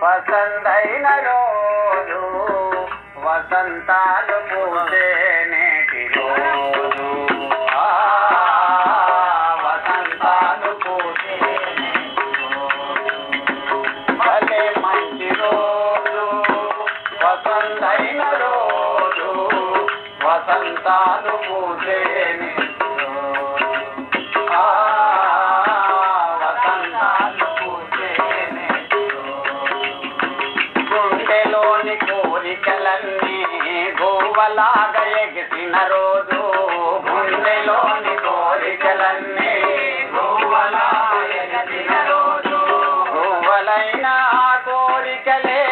వసంతైన రోజు వసంతాలు పూసే నేటి రోజు వసంతాలు పూసే భలే మంచి రోజు వసంతైన రోజు వసంతాలు పూసే కోరికలన్నీ గోవలాగ ఎగిసిన రోజు గుండెలోని కోరికలన్నీ గోవలాగ ఎగిసిన రోజు గోవలైన కోరికలే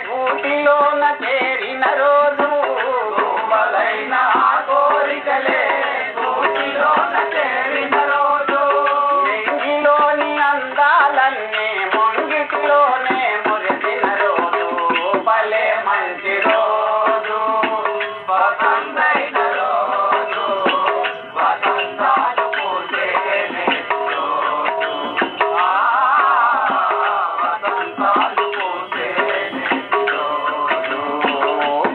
గూటిలోన చేరిన రోజు గోవలైన కోరికలే గూటిలోన చేరిన రోజు నింగిలోని అందాలన్నీ ముంగిటిలోనే మురిసిన రోజు భలే మంచి రోజు వసంతైన రోజు వసంతాలు పూసే రోజు వసంతాలు పూసే రోజు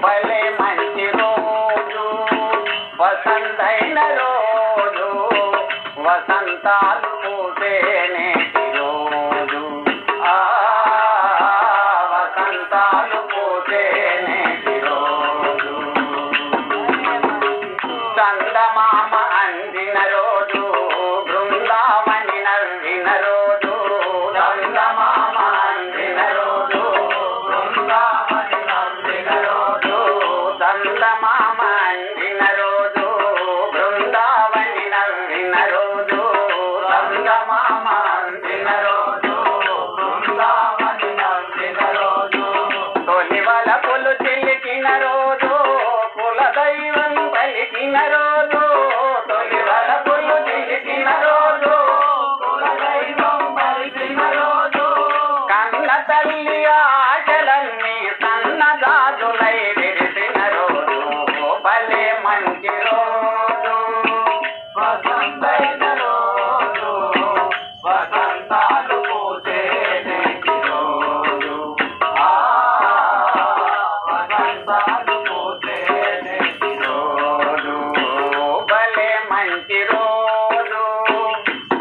భలే మంచి రోజు వసంతైన రోజు వసంతాలు పూసే రోజు వసంతాలు పూసే రోజు చందమామ అందిన రోజు బృందావని నవ్విన రోజు చందమామ అందిన రోజు బృందావని నవ్విన రోజు చందమామ అందిన రోజు బృందావని నవ్విన రోజు చందమామ అందిన రోజు బృందావని నవ్విన రోజు తొలివల పులు చిలికిన రోజు కులదైవం పలికిన రోజు తొలివల పులు చిలికిన రోజు కులదైవం పలికిన రోజు కన్న తల్లి ఆశలన్నీ సన్నగాజులై విరిసిన రోజు భలే మంచి రోజు వసంతైన రోజు వసంతాలు పూసే రోజు వసంతాలు పూసే రోజు భలే మంచి రోజు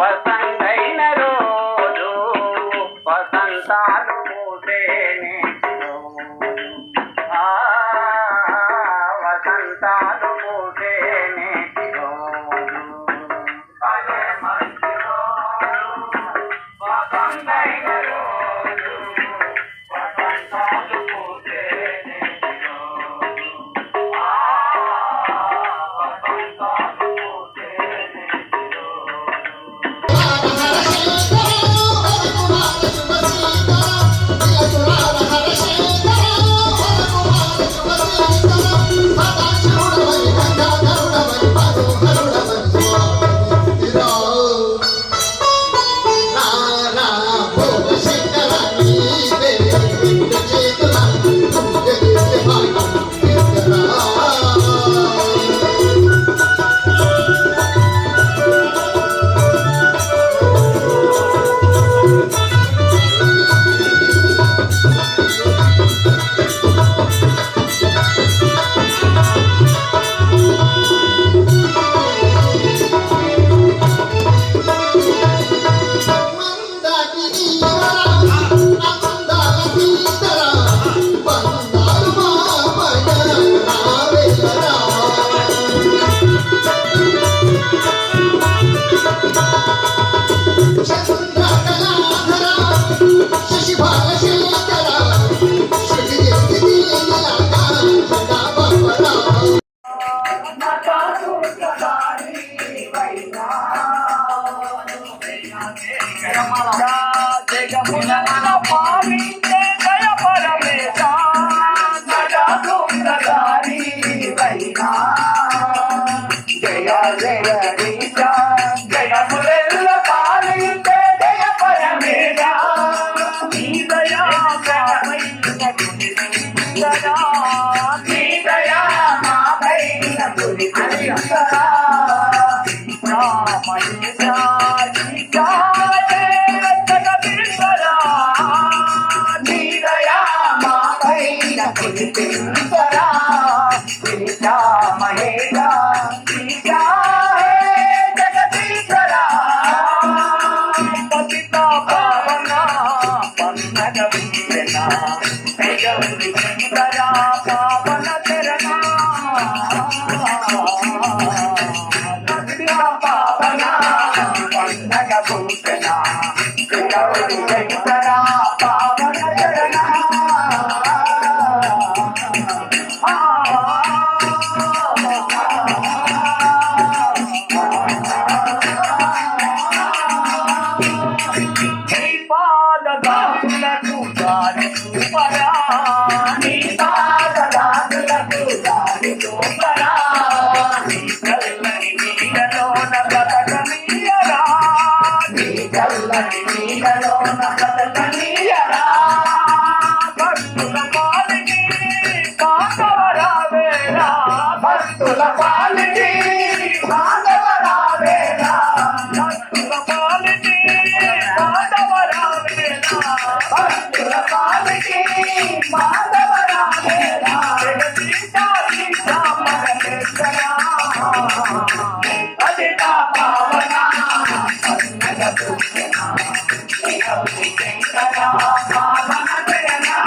వసంతైన రోజు వసంతాలు పూసే వసంతాలు పూసే రోజు భలే మంచి రోజు వసంతైన రోజు వసంతాలు పూసే రోజు వసంతాలు పూసే Jaya శంకరా పావన చరణా పావన పండగ భూషణ శంకరా పావన చరణా భక్తుల పాలిటి మాధవరావేలా భక్తుల పాలిటి మాధవరావేలా భక్తుల పాలిటి మాధవరావేలా అదిగా పావన పన్నగ భూషణ శంకరా పావన జగనా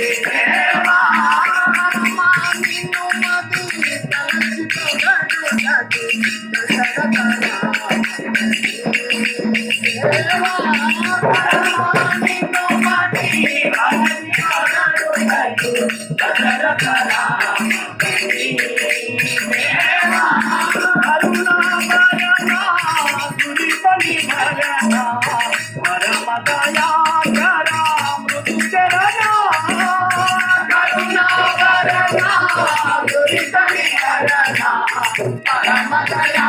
Thank you. దయా